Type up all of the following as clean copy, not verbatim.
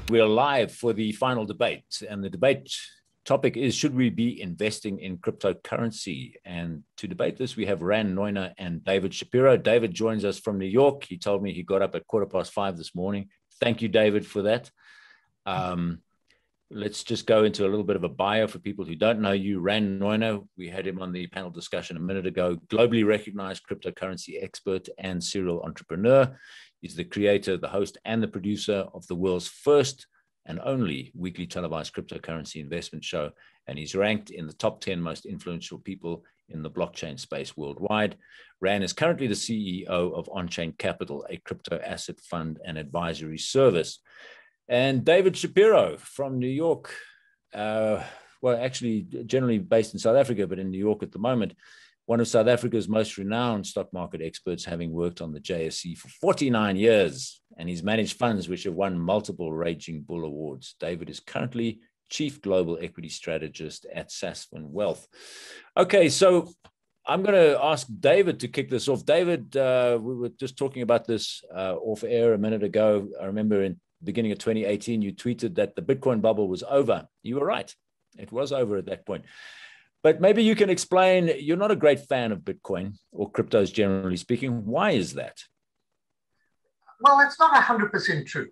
We are live for the final debate, and the debate topic is, should we be investing in cryptocurrency? And to debate this, we have Ran Neu Ner and David Shapiro. David joins us from New York. He told me he got up at 5:15 this morning. Thank you, David, for that. Let's just go into a little bit of a bio for people who don't know you. Ran Neu Ner, we had him on the panel discussion a minute ago, globally recognized cryptocurrency expert and serial entrepreneur. He's the creator, the host, and the producer of the world's first and only weekly televised cryptocurrency investment show. And he's ranked in the top 10 most influential people in the blockchain space worldwide. Ran is currently the CEO of On-Chain Capital, a crypto asset fund and advisory service. And David Shapiro from New York, well, actually generally based in South Africa, but in New York at the moment, one of South Africa's most renowned stock market experts, having worked on the JSE for 49 years, and he's managed funds which have won multiple Raging Bull Awards. David is currently Chief Global Equity Strategist at Sasfin Wealth. Okay, so I'm going to ask David to kick this off. David, we were just talking about this off air a minute ago. I remember in the beginning of 2018, you tweeted that the Bitcoin bubble was over. You were right. It was over at that point. But maybe you can explain, you're not a great fan of Bitcoin or cryptos generally speaking. Why is that? Well, it's not 100% true.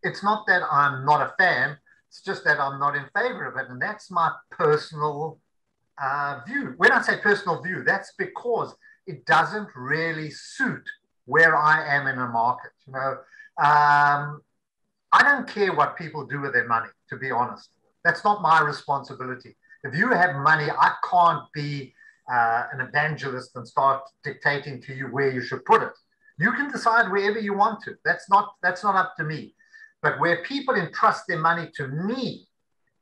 It's not that I'm not a fan. It's just that I'm not in favor of it. And that's my personal view. When I say personal view, that's because it doesn't really suit where I am in a market. You know, I don't care what people do with their money, to be honest. That's not my responsibility. If you have money, I can't be an evangelist and start dictating to you where you should put it. You can decide wherever you want to. That's not up to me. But where people entrust their money to me,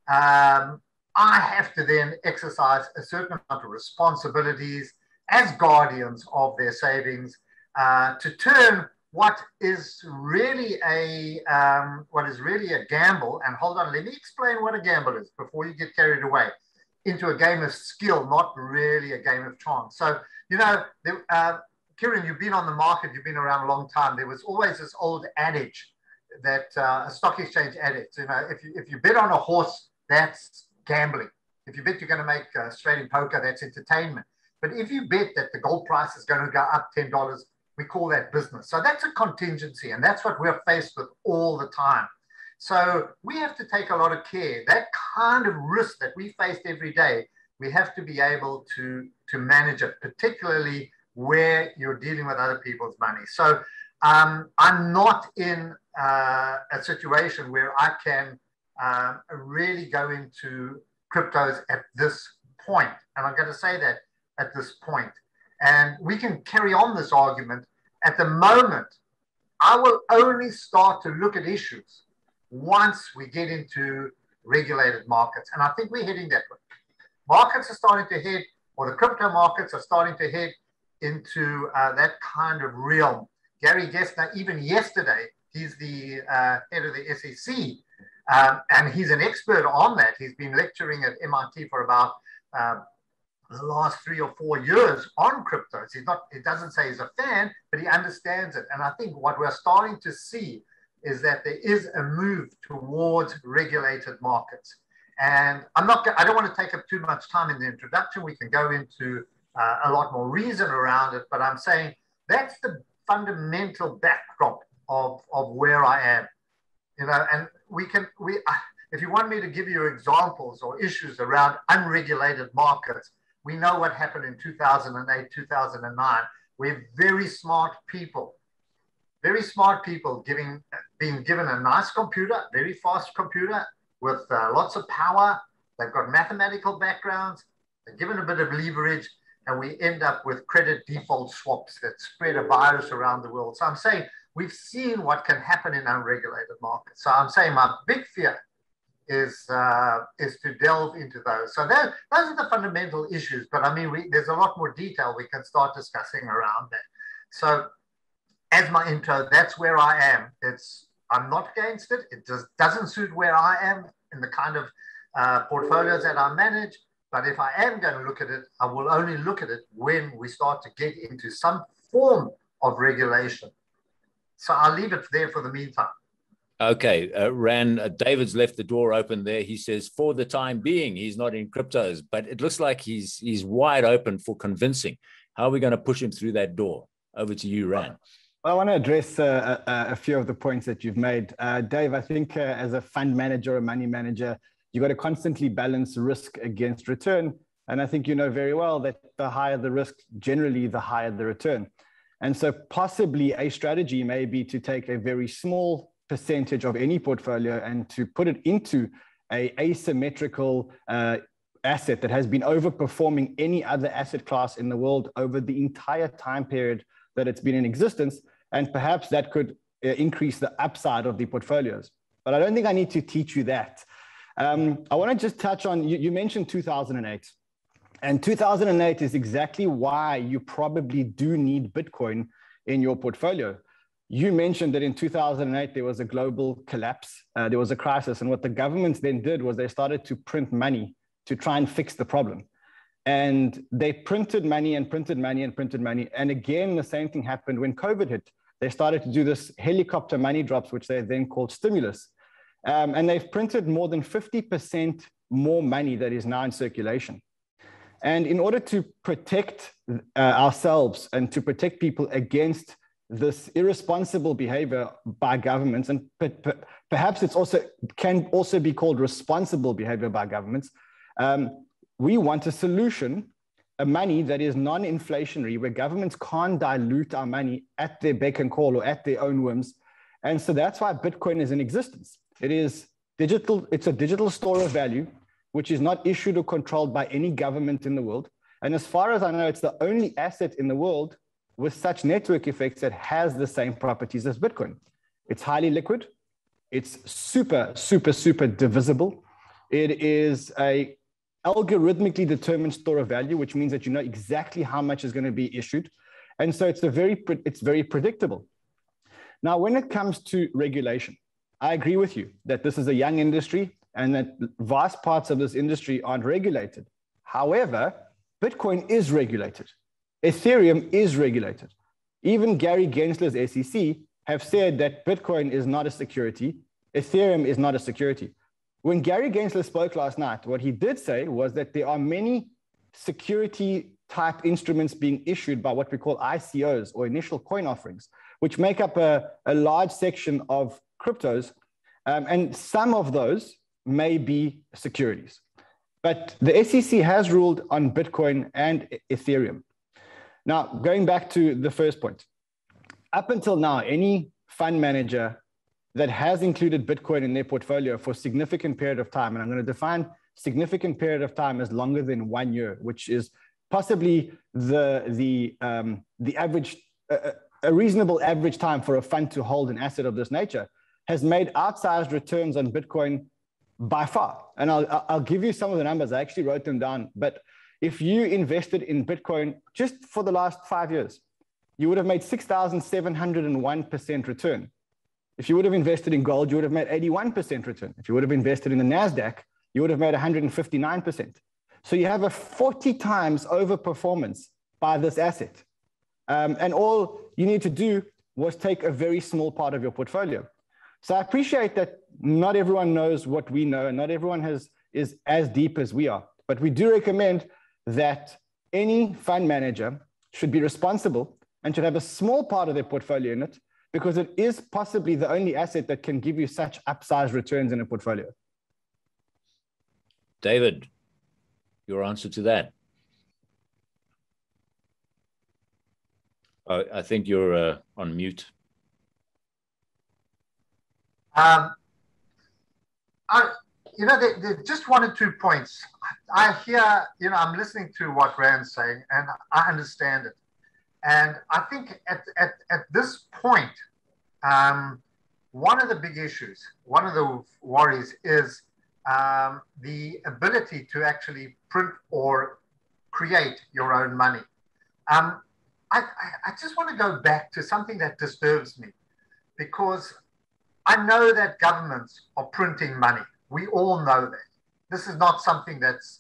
I have to then exercise a certain amount of responsibilities as guardians of their savings to turn what is really a gamble. And hold on, let me explain what a gamble is before you get carried away, into a game of skill, not really a game of chance. So, you know, Ciaran, you've been on the market, you've been around a long time. There was always this old adage that a stock exchange adage, you know, if you bet on a horse, that's gambling. If you bet you're going to make straight in poker, that's entertainment. But if you bet that the gold price is going to go up $10, we call that business. So that's a contingency, and that's what we're faced with all the time. So we have to take a lot of care. That kind of risk that we faced every day, we have to be able to manage it, particularly where you're dealing with other people's money. So I'm not in a situation where I can really go into cryptos at this point. And I'm going to say that at this point. And we can carry on this argument. At the moment, I will only start to look at issues once we get into regulated markets. And I think we're heading that way. Markets are starting to head, or the crypto markets are starting to head into that kind of realm. Gary Gessner, even yesterday, he's the head of the SEC, and he's an expert on that. He's been lecturing at MIT for about the last 3 or 4 years on cryptos. He doesn't say he's a fan, but he understands it. And I think what we're starting to see is that there is a move towards regulated markets. And I don't want to take up too much time in the introduction. We can go into a lot more reason around it, but I'm saying that's the fundamental backdrop of where I am. You know, and if you want me to give you examples or issues around unregulated markets, we know what happened in 2008, 2009. We have very smart people being given a nice computer, very fast computer with lots of power. They've got mathematical backgrounds. They're given a bit of leverage, and we end up with credit default swaps that spread a virus around the world. So I'm saying we've seen what can happen in unregulated markets. So I'm saying my big fear is to delve into those. So those are the fundamental issues. But I mean, there's a lot more detail we can start discussing around that. So as my intro, that's where I am. I'm not against it. It just doesn't suit where I am in the kind of portfolios that I manage. But if I am going to look at it, I will only look at it when we start to get into some form of regulation. So I'll leave it there for the meantime. Okay, Ran, David's left the door open there. He says, for the time being, he's not in cryptos, but it looks like he's wide open for convincing. How are we going to push him through that door? Over to you, Ran. Well, I want to address a few of the points that you've made. Dave, I think as a fund manager or money manager, you've got to constantly balance risk against return. And I think you know very well that the higher the risk, generally the higher the return. And so possibly a strategy may be to take a very small percentage of any portfolio and to put it into a asymmetrical asset that has been overperforming any other asset class in the world over the entire time period that it's been in existence. And perhaps that could increase the upside of the portfolios. But I don't think I need to teach you that. I want to just touch on, you mentioned 2008. And 2008 is exactly why you probably do need Bitcoin in your portfolio. You mentioned that in 2008, there was a global collapse. There was a crisis. And what the governments then did was they started to print money to try and fix the problem. And they printed money and printed money and printed money. And again, the same thing happened when COVID hit. They started to do this helicopter money drops, which they then called stimulus. And they've printed more than 50% more money that is now in circulation. And in order to protect ourselves and to protect people against this irresponsible behavior by governments, and perhaps it's also can also be called responsible behavior by governments, we want a solution, a money that is non-inflationary, where governments can't dilute our money at their beck and call or at their own whims. And so that's why Bitcoin is in existence. It is digital. It's a digital store of value, which is not issued or controlled by any government in the world. And as far as I know, it's the only asset in the world with such network effects that has the same properties as Bitcoin. It's highly liquid. It's super, super, super divisible. It is a algorithmically determined store of value, which means that you know exactly how much is going to be issued. And so it's very predictable. Now, when it comes to regulation, I agree with you that this is a young industry and that vast parts of this industry aren't regulated. However, Bitcoin is regulated. Ethereum is regulated. Even Gary Gensler's SEC have said that Bitcoin is not a security. Ethereum is not a security. When Gary Gensler spoke last night, what he did say was that there are many security type instruments being issued by what we call ICOs, or initial coin offerings, which make up a large section of cryptos. And some of those may be securities. But the SEC has ruled on Bitcoin and Ethereum. Now, going back to the first point, up until now, any fund manager that has included Bitcoin in their portfolio for a significant period of time, and I'm going to define significant period of time as longer than 1 year, which is possibly the average, a reasonable average time for a fund to hold an asset of this nature, has made outsized returns on Bitcoin by far. And I'll give you some of the numbers. I actually wrote them down. But if you invested in Bitcoin just for the last 5 years, you would have made 6,701% return. If you would have invested in gold, you would have made 81% return. If you would have invested in the NASDAQ, you would have made 159%. So you have a 40 times overperformance by this asset. And all you need to do was take a very small part of your portfolio. So I appreciate that not everyone knows what we know, and not everyone is as deep as we are. But we do recommend that any fund manager should be responsible and should have a small part of their portfolio in it, because it is possibly the only asset that can give you such upsized returns in a portfolio. David, your answer to that? I think you're on mute. Just 1 or 2 points. I hear, I'm listening to what Rand's saying, and I understand it. And I think at this point, one of the big issues, one of the worries is the ability to actually print or create your own money. I just want to go back to something that disturbs me, because I know that governments are printing money. We all know that. This is not something that's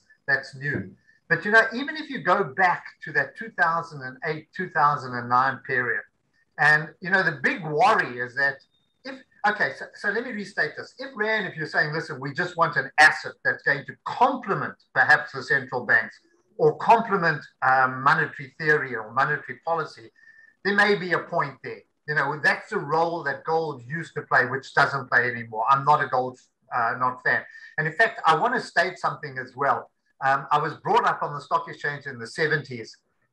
new. But even if you go back to that 2008, 2009 period, and the big worry is that Okay, so let me restate this. If you're saying, listen, we just want an asset that's going to complement perhaps the central banks or complement monetary theory or monetary policy, there may be a point there. You know, that's a role that gold used to play, which doesn't play anymore. I'm not a gold not fan. And in fact, I want to state something as well. I was brought up on the stock exchange in the 70s.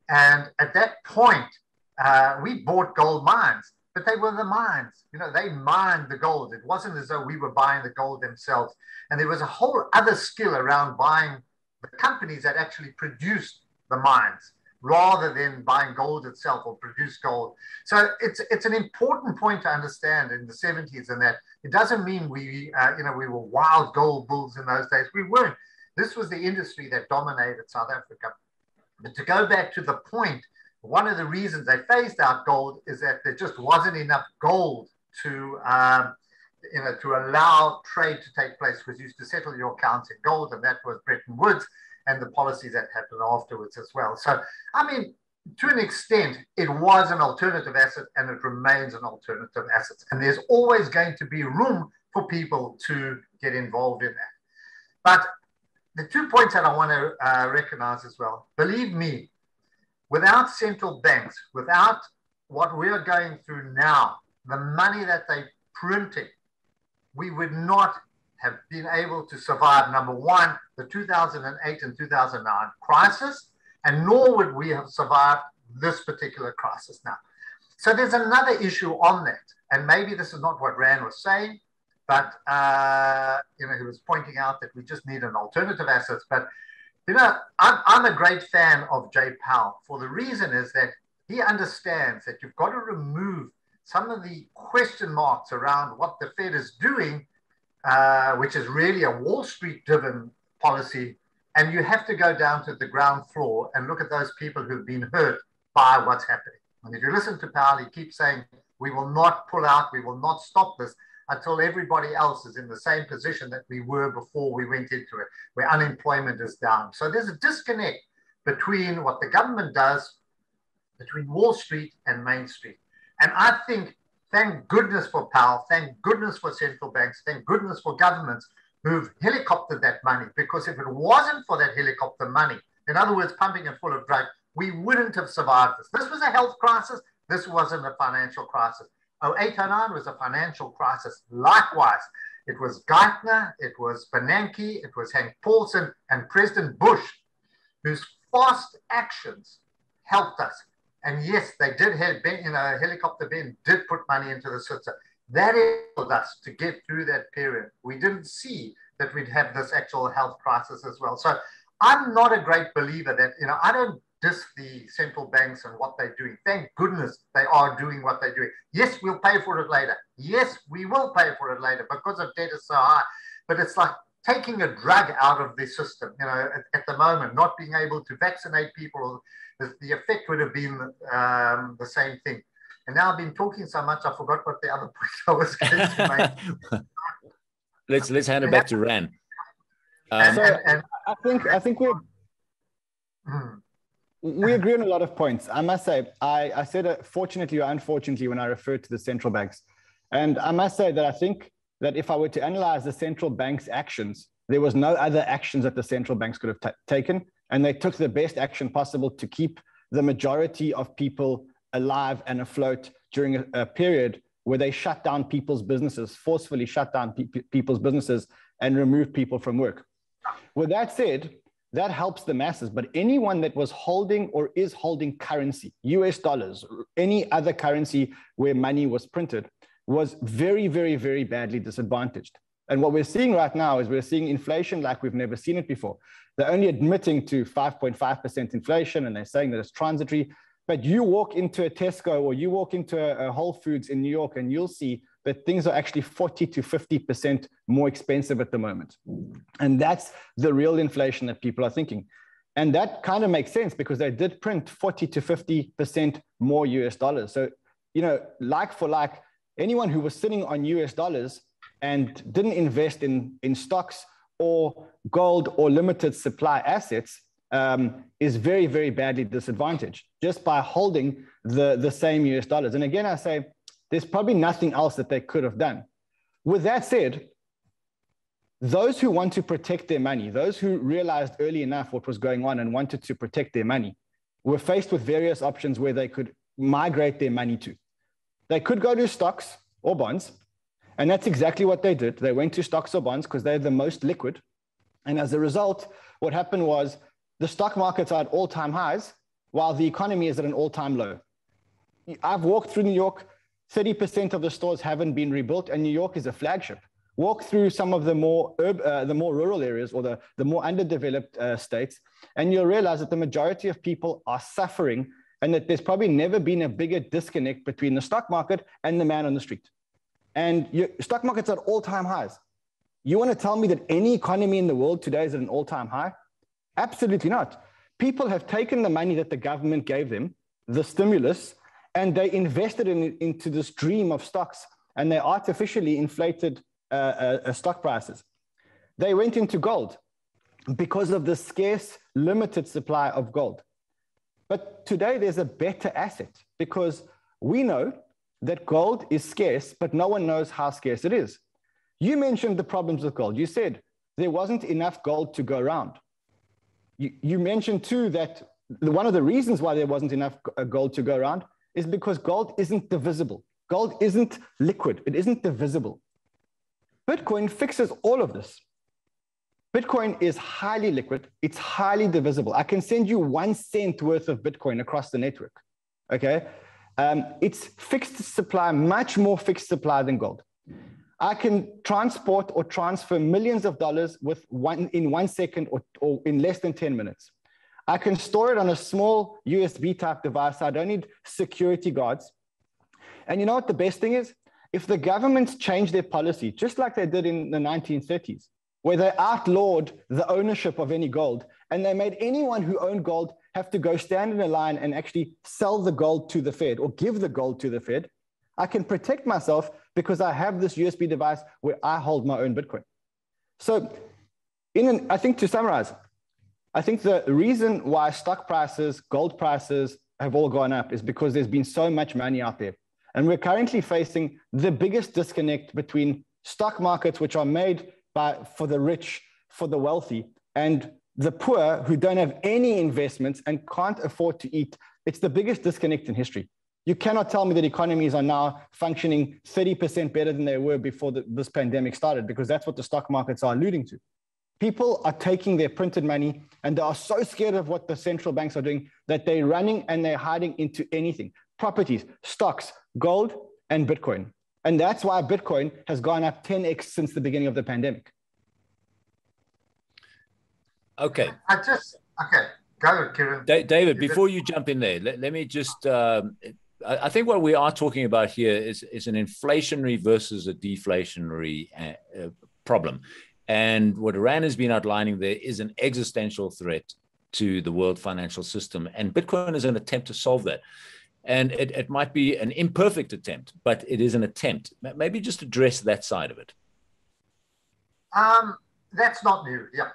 And at that point, we bought gold mines, but they were the mines. You know, they mined the gold. It wasn't as though we were buying the gold themselves. And there was a whole other skill around buying the companies that actually produced the mines, rather than buying gold itself or produce gold. So it's an important point to understand in the 70s, and that it doesn't mean we were wild gold bulls in those days. We weren't. This was the industry that dominated South Africa. But to go back to the point, one of the reasons they phased out gold is that there just wasn't enough gold to allow trade to take place, because you used to settle your accounts in gold, and that was Bretton Woods and the policies that happened afterwards as well. So, I mean, to an extent, it was an alternative asset, and it remains an alternative asset. And there's always going to be room for people to get involved in that. But the 2 points that I want to recognize as well, believe me, without central banks, without what we're going through now, the money that they're printing, we would not have been able to survive, number one, the 2008 and 2009 crisis, and nor would we have survived this particular crisis now. So there's another issue on that, and maybe this is not what Ran was saying, but he was pointing out that we just need an alternative assets. But I'm a great fan of Jay Powell, for the reason is that he understands that you've got to remove some of the question marks around what the Fed is doing, which is really a Wall Street-driven policy, and you have to go down to the ground floor and look at those people who've been hurt by what's happening. And if you listen to Powell, he keeps saying, we will not pull out, we will not stop this until everybody else is in the same position that we were before we went into it, where unemployment is down. So there's a disconnect between what the government does, between Wall Street and Main Street. And I think, thank goodness for Powell, thank goodness for central banks, thank goodness for governments who've helicoptered that money, because if it wasn't for that helicopter money, in other words, pumping it full of drugs, we wouldn't have survived this. This was a health crisis. This wasn't a financial crisis. 0809 was a financial crisis. Likewise, it was Geithner, it was Bernanke, it was Hank Paulson, and President Bush, whose fast actions helped us. And yes, they did have, Helicopter Ben did put money into the system. That enabled us to get through that period. We didn't see that we'd have this actual health crisis as well. So I'm not a great believer that, I don't diss the central banks and what they're doing. Thank goodness they are doing what they're doing. Yes, we'll pay for it later. Yes, we will pay for it later because the debt is so high. But it's like taking a drug out of the system, at the moment, not being able to vaccinate people. The effect would have been the same thing. And now I've been talking so much, I forgot what the other point I was going to make. Let's hand it back to Ran. I think we agree on a lot of points. I must say, I said fortunately or unfortunately when I referred to the central banks. And I must say that I think that if I were to analyze the central bank's actions, there was no other actions that the central banks could have taken. And they took the best action possible to keep the majority of people alive and afloat during a period where they shut down people's businesses, forcefully shut down people's businesses and removed people from work. With that said, that helps the masses, but anyone that was holding or is holding currency, US dollars, any other currency where money was printed, was very, very, very badly disadvantaged. And what we're seeing right now is we're seeing inflation like we've never seen it before. They're only admitting to 5.5% inflation and they're saying that it's transitory. But you walk into a Tesco or you walk into a Whole Foods in New York and you'll see that things are actually 40 to 50% more expensive at the moment. And that's the real inflation that people are thinking. And that kind of makes sense because they did print 40 to 50% more US dollars. So, like for like, anyone who was sitting on US dollars and didn't invest in stocks or gold or limited supply assets is very, very badly disadvantaged just by holding the same US dollars. And again, I say, there's probably nothing else that they could have done. With that said, those who want to protect their money, those who realized early enough what was going on and wanted to protect their money, were faced with various options where they could migrate their money to. They could go to stocks or bonds, and that's exactly what they did. They went to stocks or bonds because they're the most liquid. And as a result, what happened was the stock markets are at all-time highs, while the economy is at an all-time low. I've walked through New York, 30% of the stores haven't been rebuilt, and New York is a flagship. Walk through some of the more rural areas or the more underdeveloped states, and you'll realize that the majority of people are suffering, and that there's probably never been a bigger disconnect between the stock market and the man on the street. And stock markets are at all-time highs. You want to tell me that any economy in the world today is at an all-time high? Absolutely not. People have taken the money that the government gave them, the stimulus, and they invested into this dream of stocks, and they artificially inflated stock prices. They went into gold because of the scarce, limited supply of gold. But today there's a better asset because we know that gold is scarce, but no one knows how scarce it is. You mentioned the problems with gold. You said there wasn't enough gold to go around. You mentioned too that one of the reasons why there wasn't enough gold to go around is because gold isn't divisible. Gold isn't liquid. It isn't divisible. Bitcoin fixes all of this. Bitcoin is highly liquid. It's highly divisible. I can send you 1 cent worth of Bitcoin across the network. Okay. It's fixed supply, much more fixed supply than gold. I can transport or transfer millions of dollars in 1 second or in less than 10 minutes. I can store it on a small USB type device. I don't need security guards. And you know what the best thing is? If the governments change their policy, just like they did in the 1930s, where they outlawed the ownership of any gold, and they made anyone who owned gold have to go stand in a line and actually sell the gold to the Fed or give the gold to the Fed, I can protect myself because I have this USB device where I hold my own Bitcoin. So I think to summarize, I think the reason why stock prices, gold prices have all gone up is because there's been so much money out there. And we're currently facing the biggest disconnect between stock markets, which are made for the rich, for the wealthy, and the poor who don't have any investments and can't afford to eat. It's the biggest disconnect in history. You cannot tell me that economies are now functioning 30% better than they were before this pandemic started, because that's what the stock markets are alluding to. People are taking their printed money and they are so scared of what the central banks are doing that they're running and they're hiding into anything. Properties, stocks, gold, and Bitcoin. And that's why Bitcoin has gone up 10x since the beginning of the pandemic. Okay. Okay, go, Ciaran. David, before you jump in there, let me just, I think what we are talking about here is an inflationary versus a deflationary problem. And what Ran has been outlining there is an existential threat to the world financial system. And Bitcoin is an attempt to solve that. And it might be an imperfect attempt, but it is an attempt. Maybe just address that side of it. That's not new. Yeah,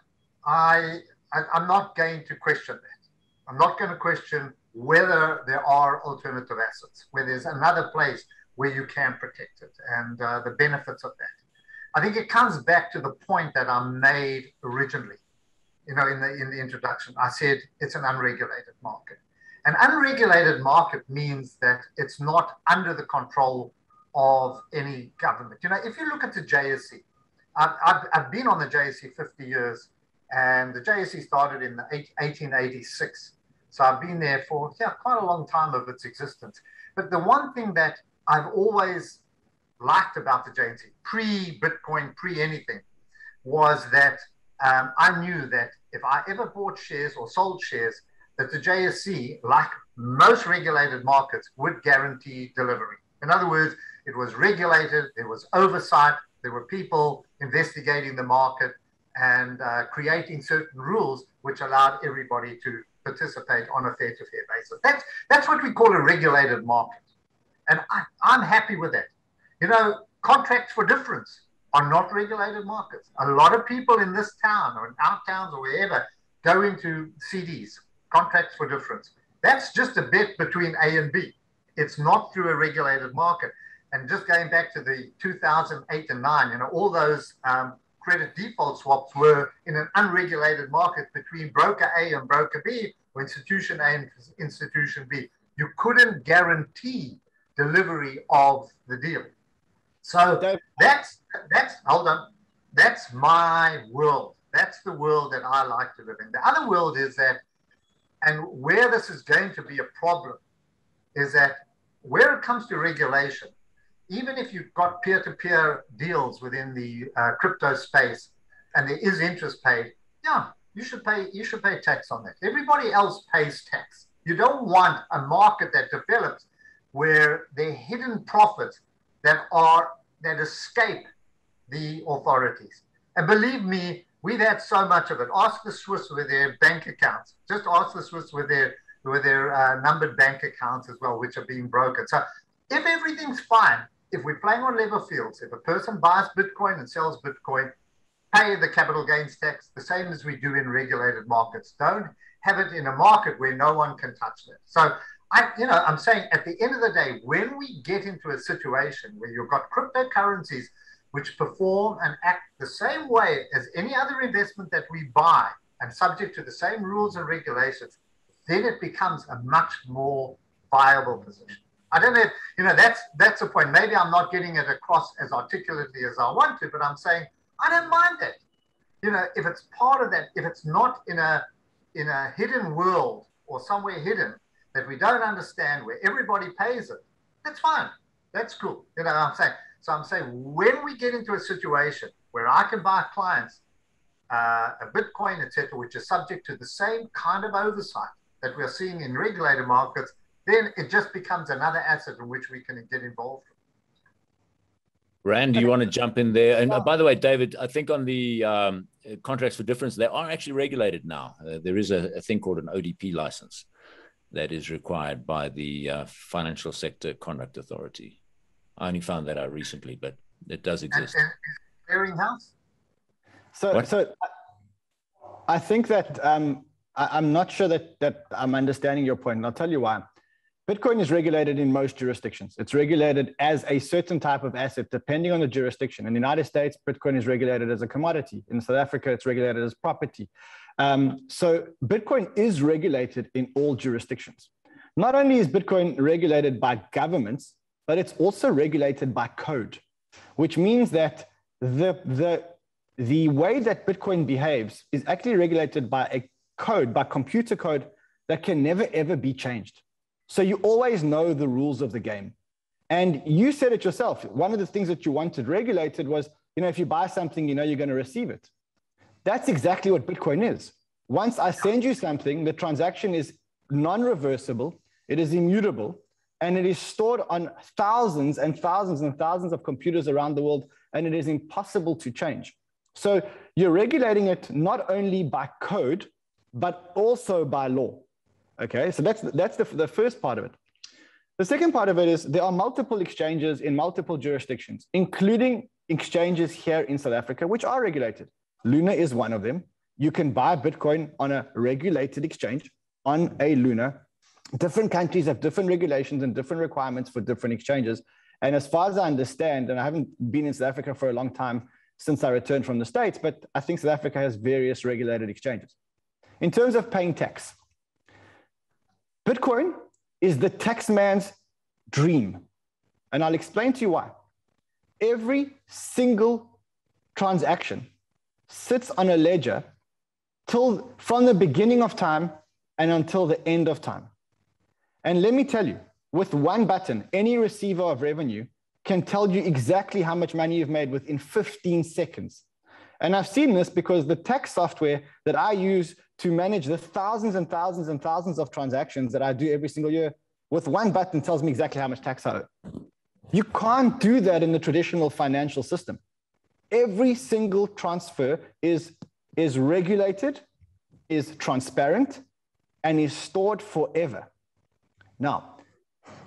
I'm not going to question that. I'm not going to question whether there are alternative assets, where there's another place where you can protect it and the benefits of that. I think it comes back to the point that I made originally, in the introduction. I said it's an unregulated market. An unregulated market means that it's not under the control of any government. If you look at the JSE, I've been on the JSE 50 years, and the JSE started in 1886. So I've been there for quite a long time of its existence. But the one thing that I've always liked about the JSE, pre-Bitcoin, pre-anything, was that I knew that if I ever bought shares or sold shares, that the JSE, like most regulated markets, would guarantee delivery. In other words, it was regulated, there was oversight, there were people investigating the market and creating certain rules which allowed everybody to participate on a fair-to-fair basis. That's what we call a regulated market. And I'm happy with that. Contracts for difference are not regulated markets. A lot of people in this town or in our towns or wherever go into CDs, contracts for difference. That's just a bet between A and B. It's not through a regulated market. and just going back to the 2008 and 9, you know, all those credit default swaps were in an unregulated market between broker A and broker B, or institution A and institution B. You couldn't guarantee delivery of the deal. So that's hold on, that's my world. That's the world that I like to live in. The other world is that, and where this is going to be a problem, is that where it comes to regulation, even if you've got peer-to-peer deals within the crypto space and there is interest paid, yeah, you should pay tax on that. Everybody else pays tax. You don't want a market that develops where there are hidden profits that escape the authorities. And believe me, we've had so much of it. Ask the Swiss with their bank accounts. Just ask the Swiss with their numbered bank accounts as well, which are being broken. So if everything's fine, if we're playing on level fields, if a person buys Bitcoin and sells Bitcoin, pay the capital gains tax, the same as we do in regulated markets. Don't have it in a market where no one can touch it. So I'm saying at the end of the day, when we get into a situation where you've got cryptocurrencies which perform and act the same way as any other investment that we buy and subject to the same rules and regulations, then it becomes a much more viable position. I don't know if, that's the point. Maybe I'm not getting it across as articulately as I want to, but I'm saying, I don't mind that. If it's part of that, if it's not in a hidden world or somewhere hidden that we don't understand, where everybody pays it, that's fine. That's cool. I'm saying when we get into a situation where I can buy clients a Bitcoin, etc., which is subject to the same kind of oversight that we're seeing in regulated markets, then it just becomes another asset in which we can get involved. Ran, do you want to jump in there? And by the way, David, I think on the contracts for difference, they are actually regulated now. There is a thing called an ODP license that is required by the Financial Sector Conduct Authority. I only found that out recently, but it does exist. And clearinghouse? So I think that I'm not sure that I'm understanding your point, and I'll tell you why. Bitcoin is regulated in most jurisdictions. It's regulated as a certain type of asset, depending on the jurisdiction. In the United States, Bitcoin is regulated as a commodity. In South Africa, it's regulated as property. So Bitcoin is regulated in all jurisdictions. Not only is Bitcoin regulated by governments, but it's also regulated by code, which means that the way that Bitcoin behaves is actually regulated by a code, by computer code that can never, ever be changed. So you always know the rules of the game. And you said it yourself. One of the things that you wanted regulated was, if you buy something, you're going to receive it. That's exactly what Bitcoin is. Once I send you something, the transaction is non-reversible, it is immutable, and it is stored on thousands and thousands and thousands of computers around the world, and it is impossible to change. So you're regulating it not only by code, but also by law. Okay, so that's the first part of it. The second part of it is there are multiple exchanges in multiple jurisdictions, including exchanges here in South Africa, which are regulated. Neuner is one of them. You can buy Bitcoin on a regulated exchange, on a Neuner. Different countries have different regulations and different requirements for different exchanges. And as far as I understand, and I haven't been in South Africa for a long time since I returned from the States, but I think South Africa has various regulated exchanges. In terms of paying tax, Bitcoin is the taxman's dream. And I'll explain to you why. Every single transaction sits on a ledger from the beginning of time and until the end of time. And let me tell you, with one button, any receiver of revenue can tell you exactly how much money you've made within 15 seconds. And I've seen this because the tax software that I use to manage the thousands and thousands and thousands of transactions that I do every single year, with one button tells me exactly how much tax I owe. You can't do that in the traditional financial system. Every single transfer is regulated, is transparent, and is stored forever. Now,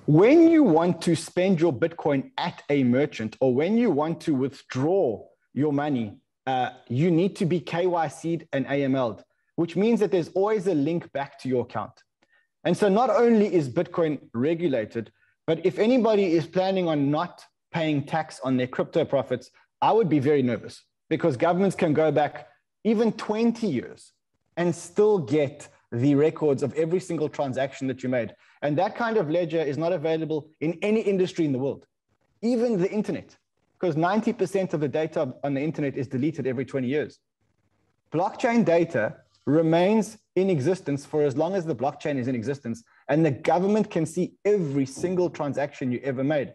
when you want to spend your Bitcoin at a merchant, or when you want to withdraw your money, you need to be KYC'd and AML'd, which means that there's always a link back to your account. And so not only is Bitcoin regulated, but if anybody is planning on not paying tax on their crypto profits, I would be very nervous, because governments can go back even 20 years and still get the records of every single transaction that you made. And that kind of ledger is not available in any industry in the world, even the internet, because 90% of the data on the internet is deleted every 20 years. Blockchain data remains in existence for as long as the blockchain is in existence, and the government can see every single transaction you ever made.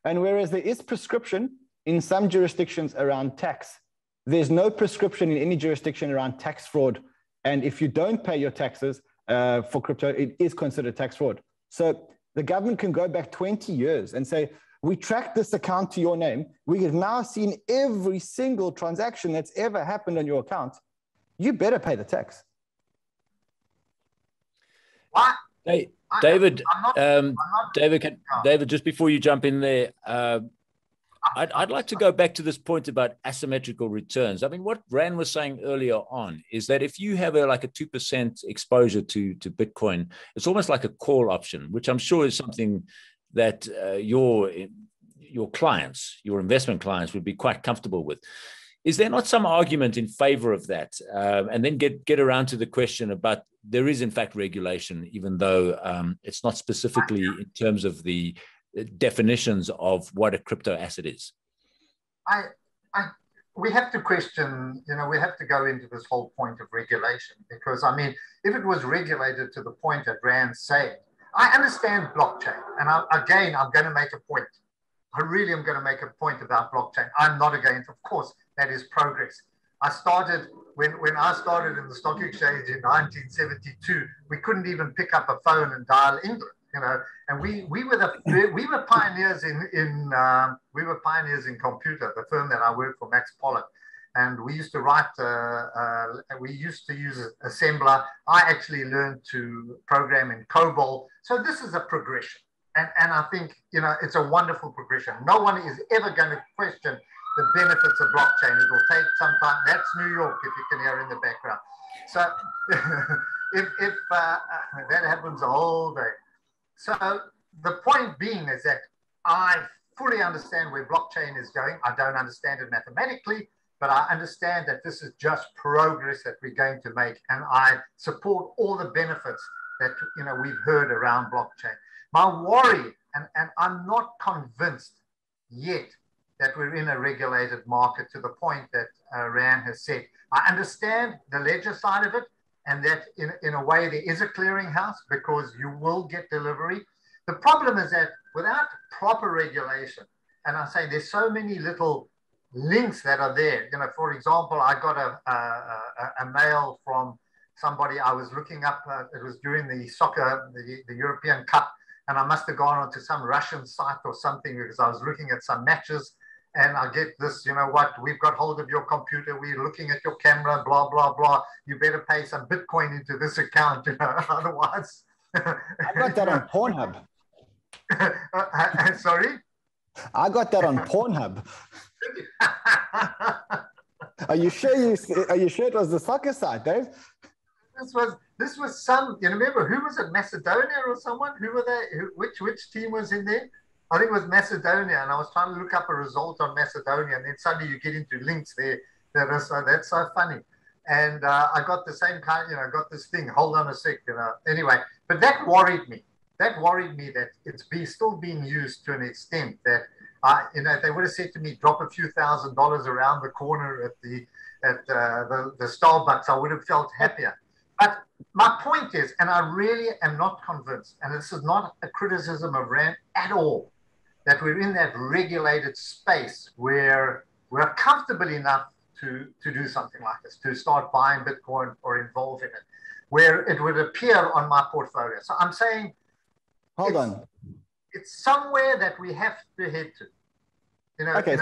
And whereas there is prescription in some jurisdictions around tax, there's no prescription in any jurisdiction around tax fraud. And if you don't pay your taxes for crypto, it is considered tax fraud. So the government can go back 20 years and say, we tracked this account to your name. We have now seen every single transaction that's ever happened on your account. You better pay the tax. What? Hey, David, David, just before you jump in there, I'd like to go back to this point about asymmetrical returns. I mean, what Ran was saying earlier on is that if you have like a 2% exposure to Bitcoin, it's almost like a call option, which I'm sure is something that your clients, your investment clients, would be quite comfortable with. Is there not some argument in favor of that? And then get around to the question about there is in fact regulation, even though it's not specifically in terms of the definitions of what a crypto asset is. We have to question, we have to go into this whole point of regulation, because I mean, if it was regulated to the point that Rand said, I understand blockchain. And again, I'm going to make a point. I really am going to make a point about blockchain. I'm not against, of course, that is progress. I started, when I started in the stock exchange in 1972, we couldn't even pick up a phone and dial England, and we were pioneers in computer, the firm that I worked for, Max Pollock. And we used to write, we used to use assembler. I actually learned to program in COBOL. So this is a progression. And I think, it's a wonderful progression. No one is ever going to question the benefits of blockchain. It will take some time. That's New York, if you can hear in the background. So if that happens all day. So the point being is that I fully understand where blockchain is going. I don't understand it mathematically, but I understand that this is just progress that we're going to make. And I support all the benefits that, we've heard around blockchain. My worry, and I'm not convinced yet that we're in a regulated market to the point that Ran has said. I understand the ledger side of it, and that in a way there is a clearinghouse because you will get delivery. The problem is that without proper regulation, and I say there's so many little links that are there. For example, I got a mail from somebody I was looking up. It was during the soccer, the European Cup, and I must have gone onto some Russian site or something because I was looking at some matches. And I get this, we've got hold of your computer. We're looking at your camera, blah, blah, blah. You better pay some Bitcoin into this account, otherwise. I got that on Pornhub. Sorry? I got that on Pornhub. Are you sure it was the soccer site, Dave? This was some, remember, who was it? Macedonia or someone? Who were they? Which team was in there? I think it was Macedonia, and I was trying to look up a result on Macedonia, and then suddenly you get into links there that's so funny. And I got the same kind, got this thing. Hold on a sec, Anyway, but that worried me. That worried me that it's still being used to an extent that, if they would have said to me, drop a few $1,000s around the corner at the Starbucks, I would have felt happier. But my point is, and I really am not convinced, and this is not a criticism of Rand at all, that we're in that regulated space where we're comfortable enough to do something like this, to start buying Bitcoin or involve in it, where it would appear on my portfolio. So I'm saying, hold on. It's somewhere that we have to head to. Okay,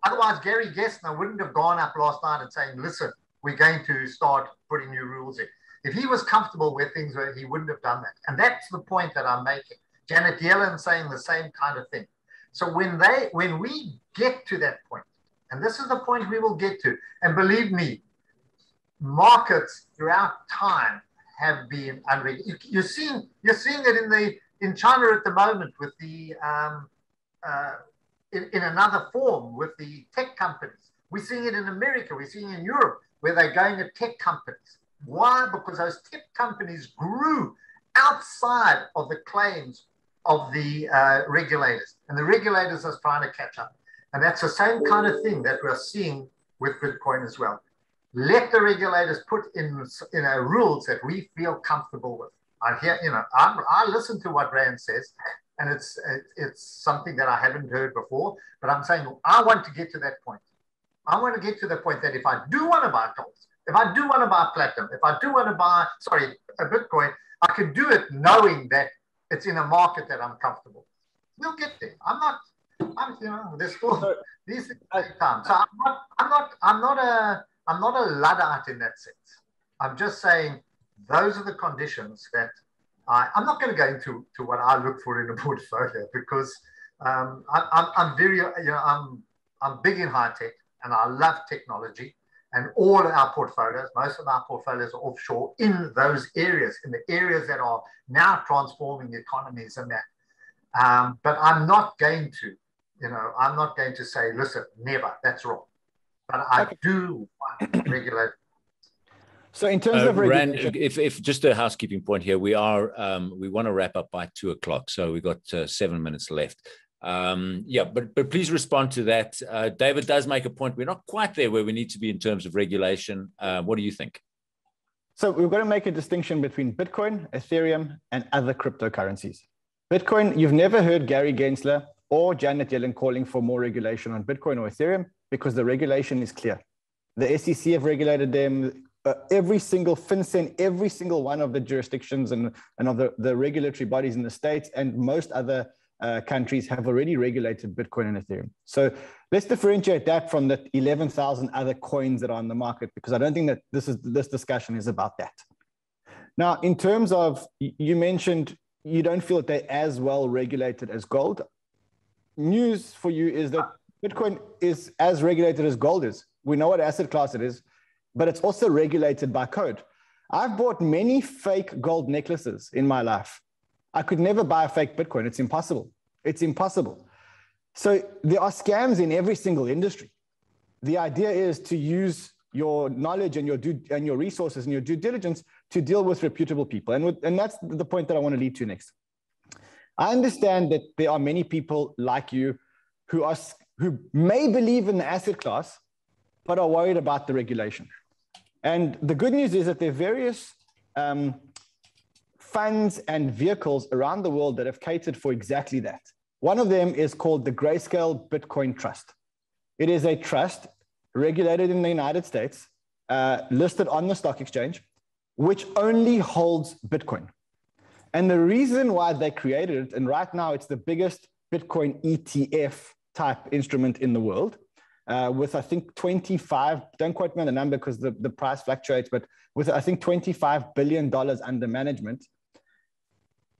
otherwise Gary Gessner wouldn't have gone up last night and saying, listen, we're going to start putting new rules in. If he was comfortable with things, he wouldn't have done that. And that's the point that I'm making. Janet Yellen saying the same kind of thing. So when we get to that point, and this is the point we will get to, and believe me, markets throughout time have been unregulated. You're seeing it in China at the moment with the in another form with the tech companies. We're seeing it in America. We're seeing it in Europe where they're going at tech companies. Why? Because those tech companies grew outside of the claims of the regulators. And the regulators are trying to catch up. And that's the same kind of thing that we're seeing with Bitcoin as well. Let the regulators put in rules that we feel comfortable with. I hear, I listen to what Ran says, and it's something that I haven't heard before, but I'm saying I want to get to that point. I want to get to the point that if I do want to buy gold, if I do want to buy platinum, if I do want to buy, a Bitcoin, I can do it knowing that it's in a market that I'm comfortable. We'll get there. There's still these things take time. So I'm not a Luddite in that sense. I'm just saying those are the conditions that I'm not going to go into what I look for in a portfolio because I'm big in high tech and I love technology. And all of our portfolios, most of our portfolios are offshore in those areas, in the areas that are now transforming economies and that. But I'm not going to say, listen, never, that's wrong. But I do want to regulate. So in terms of regulation, Ran, if just a housekeeping point here, we want to wrap up by 2:00, so we've got 7 minutes left. But please respond to that. David does make a point. We're not quite there where we need to be in terms of regulation. What do you think? So we've got to make a distinction between Bitcoin, Ethereum, and other cryptocurrencies. Bitcoin, you've never heard Gary Gensler or Janet Yellen calling for more regulation on Bitcoin or Ethereum because the regulation is clear. The SEC have regulated them. Every single FinCEN, every single one of the jurisdictions and of the regulatory bodies in the States and most other countries have already regulated Bitcoin and Ethereum. So let's differentiate that from the 11,000 other coins that are on the market, because I don't think that this discussion is about that. Now, in terms of, you mentioned you don't feel that they're as well regulated as gold. News for you is that Bitcoin is as regulated as gold is. We know what asset class it is, but it's also regulated by code. I've bought many fake gold necklaces in my life. I could never buy a fake Bitcoin. It's impossible. It's impossible. So there are scams in every single industry. The idea is to use your knowledge and your resources and your due diligence to deal with reputable people. And that's the point that I want to lead to next. I understand that there are many people like you who may believe in the asset class, but are worried about the regulation. And the good news is that there are various funds and vehicles around the world that have catered for exactly that. One of them is called the Grayscale Bitcoin Trust. It is a trust regulated in the United States, listed on the stock exchange, which only holds Bitcoin. And the reason why they created it, and right now it's the biggest Bitcoin ETF type instrument in the world, with I think 25, don't quote me on the number because the price fluctuates, but with I think $25 billion under management.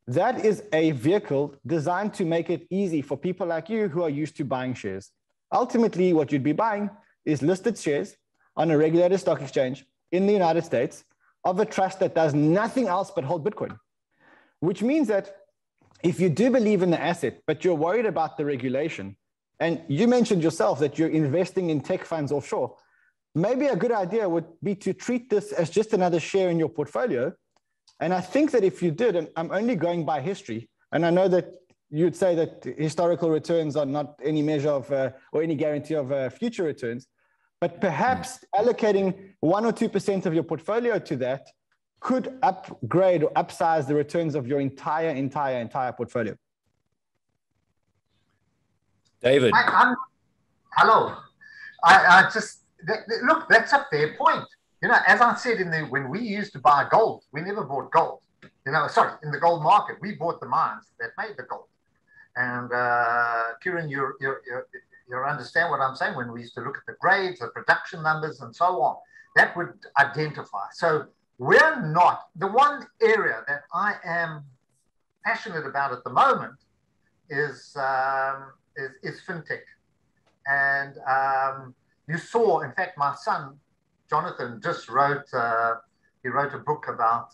That is a vehicle designed to make it easy for people like you who are used to buying shares. Ultimately, what you'd be buying is listed shares on a regulated stock exchange in the United States of a trust that does nothing else but hold Bitcoin, which means that if you do believe in the asset, but you're worried about the regulation, and you mentioned yourself that you're investing in tech funds offshore, maybe a good idea would be to treat this as just another share in your portfolio. And I think that if you did, and I'm only going by history, and I know that you'd say that historical returns are not any measure of, or any guarantee of future returns, but perhaps allocating 1 or 2% of your portfolio to that could upgrade or upsize the returns of your entire portfolio. David. Hello. I just, look, that's a fair point. As I said, when we used to buy gold, we never bought gold. In the gold market, we bought the mines that made the gold. And Ciaran, you understand what I'm saying when we used to look at the grades, the production numbers, and so on. That would identify. So we're not, the one area that I am passionate about at the moment is fintech. And you saw, in fact, my son, Jonathan, just wrote a book about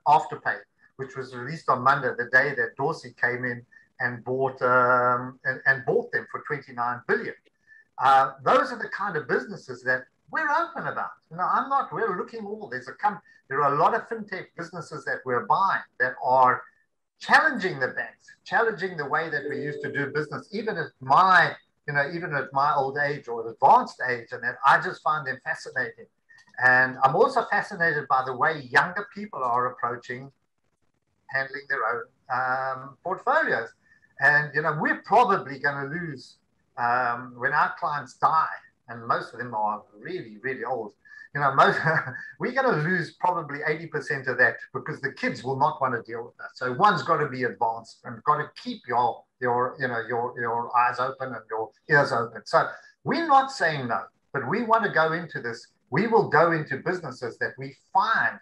Afterpay, which was released on Monday, the day that Dorsey came in and bought them for 29 billion. Those are the kind of businesses that we're open about. We're looking all. There are a lot of fintech businesses that we're buying that are challenging the banks, challenging the way that we used to do business, even at my old age or advanced age, and that I just find them fascinating. And I'm also fascinated by the way younger people are approaching handling their own portfolios. And, we're probably going to lose when our clients die, and most of them are really, really old. We're going to lose probably 80% of that because the kids will not want to deal with that. So one's got to be advanced and got to keep your eyes open and your ears open. So we're not saying no, but we want to go into this. We will go into businesses that we find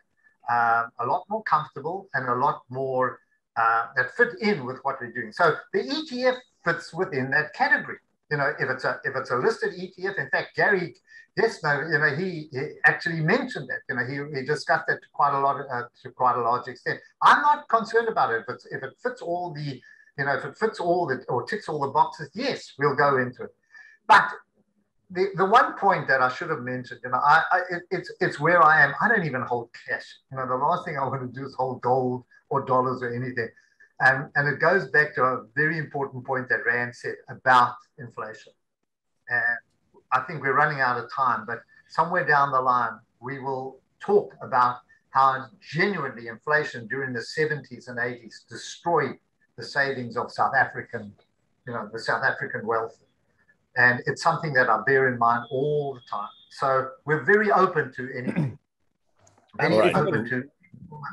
a lot more comfortable and a lot more that fit in with what we're doing. So the ETF fits within that category. If it's a listed ETF, in fact, Gary Dessner, he actually mentioned that. He discussed it to quite a large extent. I'm not concerned about it. If it fits all the, or ticks all the boxes, yes, we'll go into it. But the one point that I should have mentioned, it's where I am. I don't even hold cash. The last thing I want to do is hold gold or dollars or anything. And it goes back to a very important point that Rand said about inflation. And I think we're running out of time, but somewhere down the line, we will talk about how genuinely inflation during the 70s and 80s destroyed the savings of South African wealth. And it's something that I bear in mind all the time. So we're very open to anything.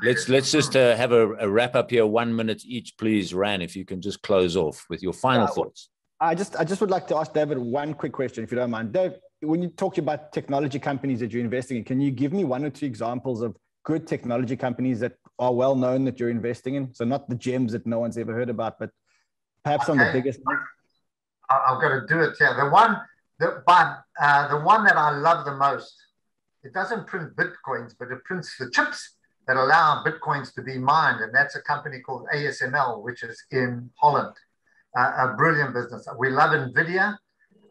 Let's just have a wrap up here, 1 minute each, please. Ran, if you can just close off with your final thoughts. I just would like to ask David one quick question, if you don't mind. Dave, when you talk about technology companies that you're investing in, can you give me 1 or 2 examples of good technology companies that are well known that you're investing in? So not the gems that no one's ever heard about, but perhaps some of the biggest ones. I've got to do it here. The one that I love the most, it doesn't print Bitcoins, but it prints the chips that allow Bitcoins to be mined. And that's a company called ASML, which is in Holland. A brilliant business. We love NVIDIA.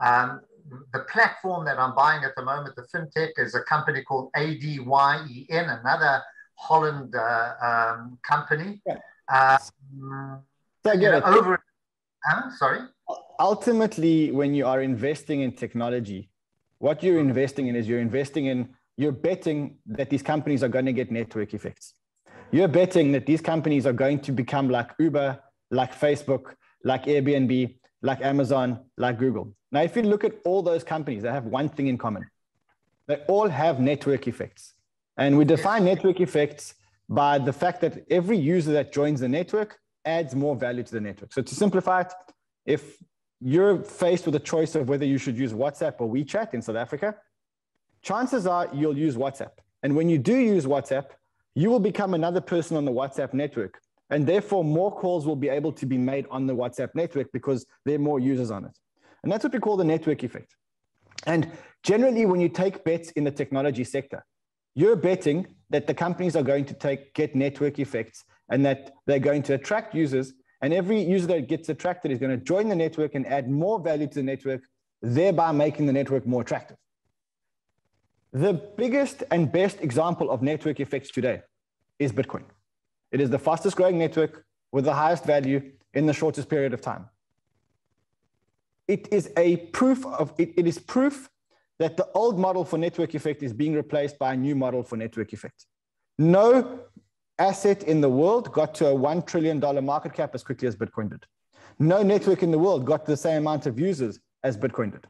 The platform that I'm buying at the moment, the fintech, is a company called ADYEN, another Holland company. Sorry? Ultimately, when you are investing in technology, what you're investing in is you're betting that these companies are going to get network effects. You're betting that these companies are going to become like Uber, like Facebook, like Airbnb, like Amazon, like Google. Now, if you look at all those companies, they have one thing in common. They all have network effects. And we define network effects by the fact that every user that joins the network adds more value to the network. So to simplify it, if you're faced with a choice of whether you should use WhatsApp or WeChat in South Africa, chances are you'll use WhatsApp. And when you do use WhatsApp, you will become another person on the WhatsApp network. And therefore, more calls will be able to be made on the WhatsApp network because there are more users on it. And that's what we call the network effect. And generally, when you take bets in the technology sector, you're betting that the companies are going to get network effects and that they're going to attract users. And every user that gets attracted is going to join the network and add more value to the network, thereby making the network more attractive. The biggest and best example of network effects today is Bitcoin. It is the fastest growing network with the highest value in the shortest period of time. It is proof that the old model for network effect is being replaced by a new model for network effect. No asset in the world got to a $1 trillion market cap as quickly as Bitcoin did. No network in the world got the same amount of users as Bitcoin did.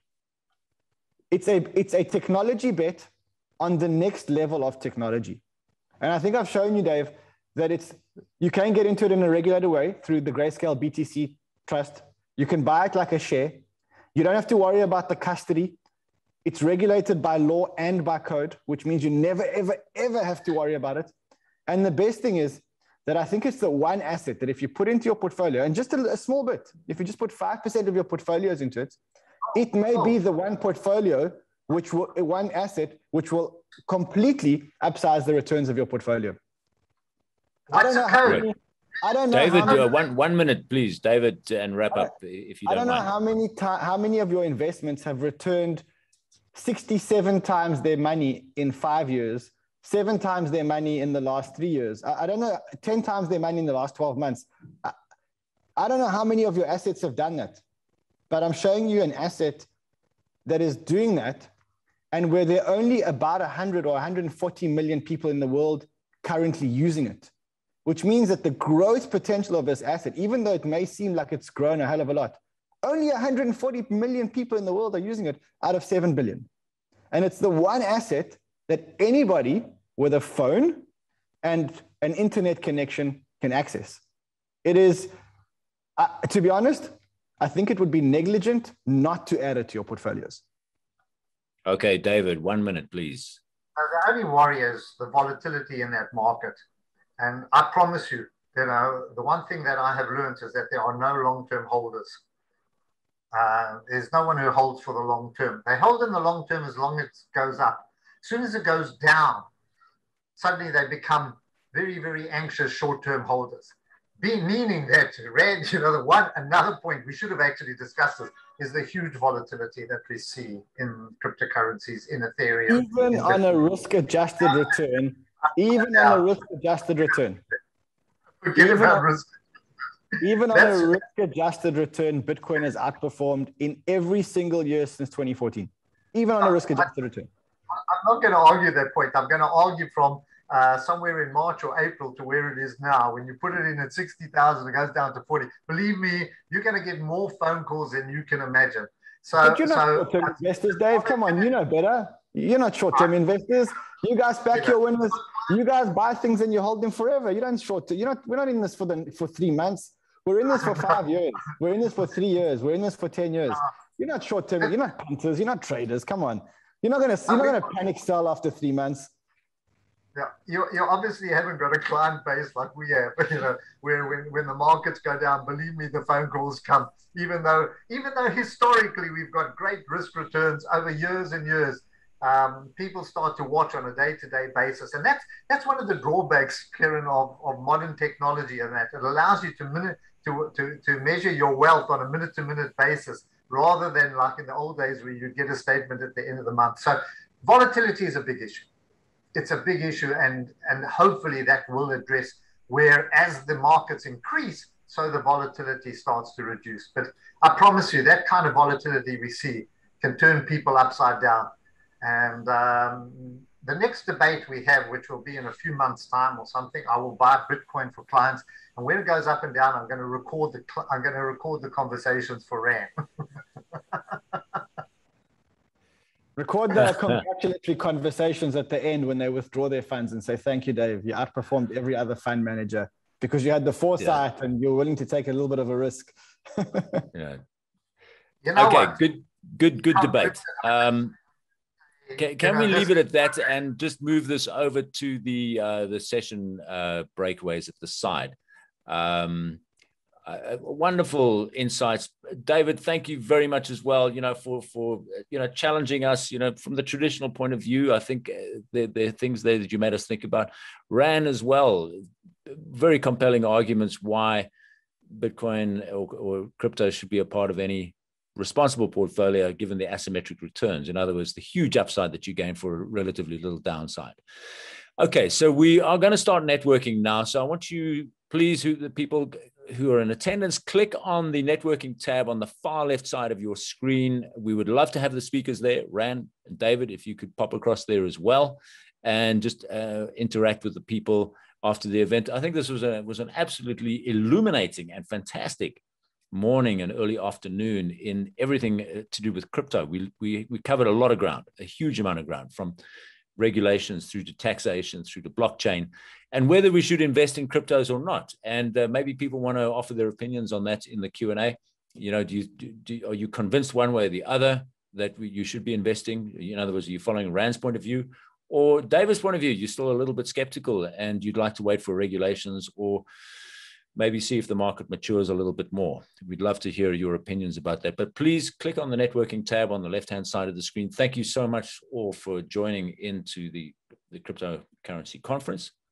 It's a technology bet on the next level of technology. And I think I've shown you, Dave, that you can get into it in a regulated way through the Grayscale BTC Trust. You can buy it like a share. You don't have to worry about the custody. It's regulated by law and by code, which means you never, ever, ever have to worry about it. And the best thing is that I think it's the one asset that if you put into your portfolio, and just a small bit, if you just put 5% of your portfolios into it, it may be the one one asset which will completely upsize the returns of your portfolio. What's the code? I don't know. David, one minute, please, David, and wrap up if you don't mind. I don't know how many of your investments have returned 67 times their money in 5 years, 7 times their money in the last 3 years. I don't know, 10 times their money in the last 12 months. I don't know how many of your assets have done that, but I'm showing you an asset that is doing that, and where there are only about 100 or 140 million people in the world currently using it, which means that the growth potential of this asset, even though it may seem like it's grown a hell of a lot, only 140 million people in the world are using it out of 7 billion. And it's the one asset that anybody with a phone and an internet connection can access. It is, to be honest, I think it would be negligent not to add it to your portfolios. Okay, David, 1 minute, please. The only worry is the volatility in that market. And I promise you, the one thing that I have learned is that there are no long-term holders. There's no one who holds for the long term. They hold in the long term as long as it goes up. As soon as it goes down, suddenly they become very, very anxious short-term holders. Meaning that, Ran, another point we should have actually discussed this, is the huge volatility that we see in cryptocurrencies, in Ethereum. Even on a risk-adjusted return, Even on a risk-adjusted return. Even on a risk-adjusted return, Bitcoin has outperformed in every single year since 2014. Even on a risk-adjusted return. I'm not going to argue that point. I'm going to argue from somewhere in March or April to where it is now. When you put it in at 60,000, it goes down to 40. Believe me, you're going to get more phone calls than you can imagine. But you're not short-term investors, Dave. Come on, you know better. You're not short-term investors. You guys back your winners. You guys buy things and you hold them forever. You don't short-term. We're not in this for 3 months. We're in this for 5 years. We're in this for 3 years. We're in this for 10 years. You're not short-term. You're not punters. You're not traders. Come on. You're not gonna panic sell after 3 months. Yeah, you obviously haven't got a client base like we have, where when the markets go down, believe me, the phone calls come. Even though historically we've got great risk returns over years and years, people start to watch on a day-to-day basis, and that's one of the drawbacks, Ciaran, of modern technology, and that it allows you to measure your wealth on a minute-to-minute basis, rather than like in the old days where you get a statement at the end of the month. So volatility is a big issue. It's a big issue, and hopefully that will address where, as the markets increase, so the volatility starts to reduce. But I promise you, that kind of volatility we see can turn people upside down. And the next debate we have, which will be in a few months' time or something, I will buy Bitcoin for clients, and when it goes up and down, I'm going to record the conversations for Ran. Record the congratulatory conversations at the end when they withdraw their funds and say, "Thank you, Dave. You outperformed every other fund manager because you had the foresight and you're willing to take a little bit of a risk." Yeah. Okay. What? Good debate. Can we leave it at that and just move this over to the session breakaways at the side? Wonderful insights, David. Thank you very much as well. For challenging us. From the traditional point of view, I think there are things there that you made us think about. Ran as well. Very compelling arguments why Bitcoin or crypto should be a part of any responsible portfolio, given the asymmetric returns. In other words, the huge upside that you gain for relatively little downside. Okay, so we are going to start networking now. So I want you, please, the people who are in attendance, click on the networking tab on the far left side of your screen. We would love to have the speakers there. Ran and David, if you could pop across there as well, and just interact with the people after the event. I think this was an absolutely illuminating and fantastic morning and early afternoon in everything to do with crypto. We covered a lot of ground, a huge amount of ground, from regulations through to taxation, through to blockchain, and whether we should invest in cryptos or not. And maybe people want to offer their opinions on that in the Q&A. Are you convinced one way or the other that you should be investing? In other words, are you following Rand's point of view or David's point of view? You're still a little bit skeptical and you'd like to wait for regulations, or maybe see if the market matures a little bit more. We'd love to hear your opinions about that. But please click on the networking tab on the left-hand side of the screen. Thank you so much all for joining into the cryptocurrency conference.